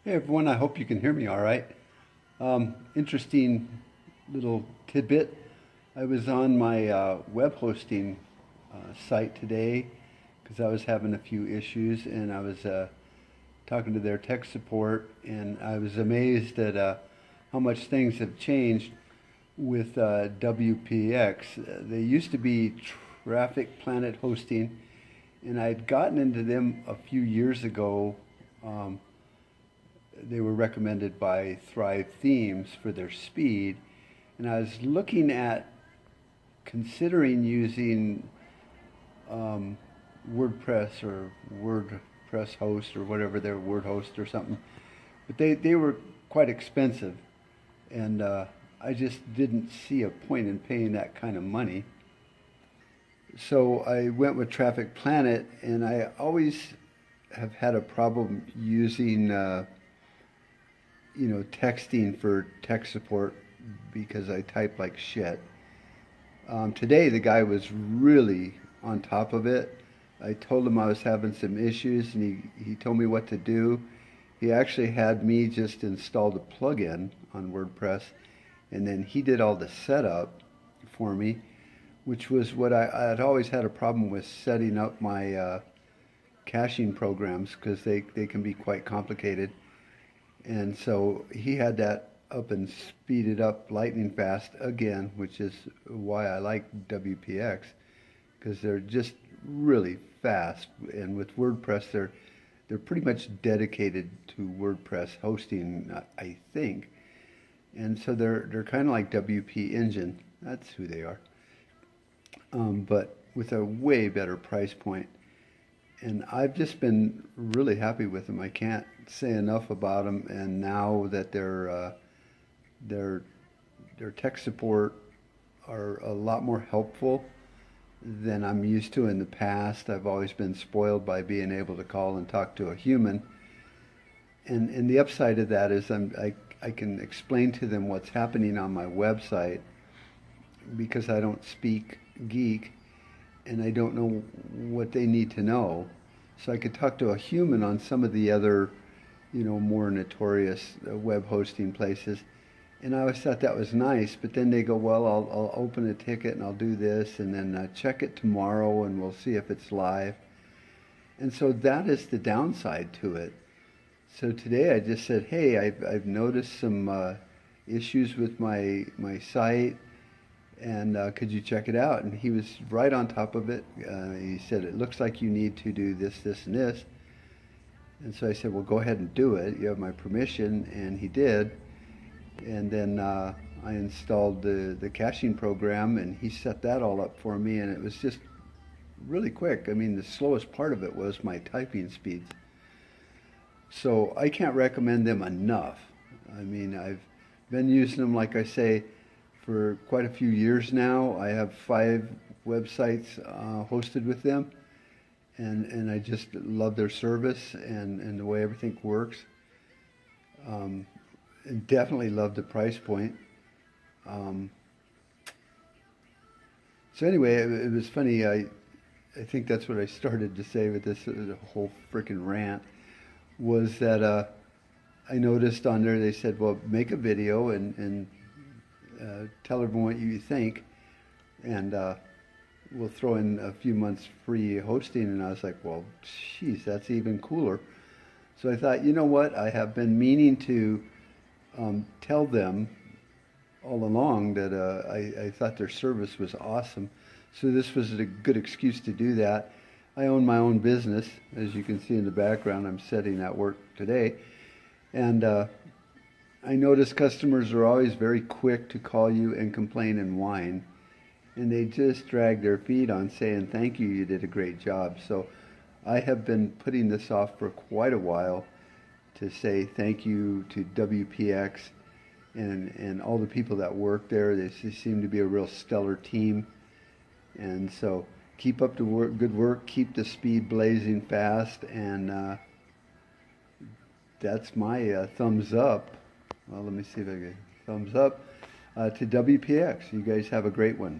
Hey everyone, I hope you can hear me all right. Interesting little tidbit. I was on my web hosting site today because I was having a few issues and I was talking to their tech support and I was amazed at how much things have changed with WPX. They used to be Traffic Planet Hosting and I'd gotten into them a few years ago. They were recommended by Thrive Themes for their speed. And I was looking at considering using WordPress or WordPress host or whatever their word host or something. But they were quite expensive. And I just didn't see a point in paying that kind of money. So I went with Traffic Planet, and I always have had a problem using texting for tech support because I type like shit. Today the guy was really on top of it. I told him I was having some issues and he told me what to do. He actually had me just install the plugin on WordPress and then he did all the setup for me, which was what I had always had a problem with setting up my caching programs because they can be quite complicated. And so he had that up and speeded up lightning fast again, which is why I like WPX, because they're just really fast. And with WordPress, they're pretty much dedicated to WordPress hosting, I think. And so they're kind of like WP Engine. That's who they are. But with a way better price point. And I've just been really happy with them. I can't say enough about them. And now that their tech support are a lot more helpful than I'm used to in the past. I've always been spoiled by being able to call and talk to a human. And the upside of that is I can explain to them what's happening on my website because I don't speak geek and I don't know what they need to know. So I could talk to a human on some of the other, more notorious web hosting places. And I always thought that was nice, but then they go, well, I'll open a ticket and I'll do this and then check it tomorrow and we'll see if it's live. And so that is the downside to it. So today I just said, hey, I've noticed some issues with my site. And could you check it out? And he was right on top of it. He said, it looks like you need to do this, this, and this. And so I said, well, go ahead and do it. You have my permission. And he did. And then I installed the caching program, and he set that all up for me. And it was just really quick. I mean, the slowest part of it was my typing speeds. So I can't recommend them enough. I mean, I've been using them, like I say, for quite a few years now. I have 5 websites hosted with them, and I just love their service and the way everything works. And definitely love the price point. So anyway, it was funny. I think that's what I started to say with this whole freaking rant, was that I noticed on there they said, well, make a video and tell everyone what you think, and we'll throw in a few months free hosting. And I was like, well, geez, that's even cooler. So I thought, you know what? I have been meaning to tell them all along that I thought their service was awesome. So this was a good excuse to do that. I own my own business. As you can see in the background, I'm setting at work today. And I notice customers are always very quick to call you and complain and whine. And they just drag their feet on saying, thank you, you did a great job. So I have been putting this off for quite a while to say thank you to WPX and all the people that work there. They seem to be a real stellar team. And so keep up the good work, keep the speed blazing fast, and that's my thumbs up. Well, let me see if I get thumbs up to WPX. You guys have a great one.